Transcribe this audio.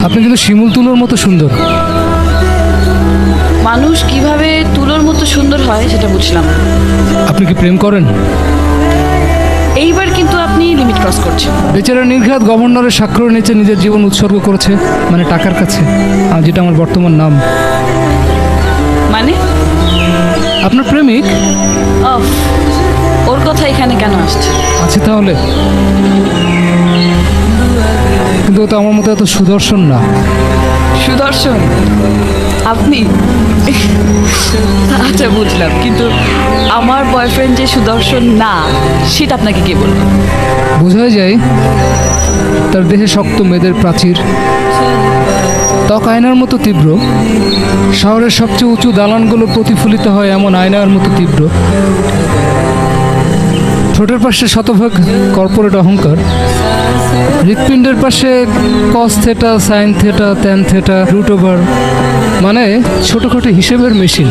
আপনি কিন্তু শিমুল তুলোর মতো সুন্দর। মানুষ কিভাবে তুলোর মতো সুন্দর হয় সেটা বুঝলাম। আপনি কি প্রেম করেন? এইবার কিন্তু আপনি লিমিট ক্রস করছেন। বেচারা নির্ঘাত গভর্নরের স্বাক্ষর নিচে নিজের জীবন উৎসর্গ করেছে, মানে টাকার কাছে, আর যেটা আমার বর্তমান নাম। মানে আপনার প্রেমিক অফ, ওর কথা এখানে কেন আসছে? আছে তাহলে, কিন্তু ও তো আমার মতো এত সুদর্শন না। সুদর্শন আপনি? আচ্ছা বুঝলাম, কিন্তু আমার বয়ফ্রেন্ড যে সুদর্শন না সেটা আপনাকে কে বলল? বোঝাই যায়, তার দেহে শক্ত মেদের প্রাচীর, ত্বক আয়নার মতো তীব্র, শহরের সবচেয়ে উঁচু দালানগুলো প্রতিফলিত হয় এমন আয়নার মতো তীব্র, ঠোঁটের পাশে শতভাগ কর্পোরেট অহংকার, হৃৎপিণ্ডের পাশে cos theta, sine theta, tan theta, root over, মানে ছোটোখাটো হিসেবের মেশিন।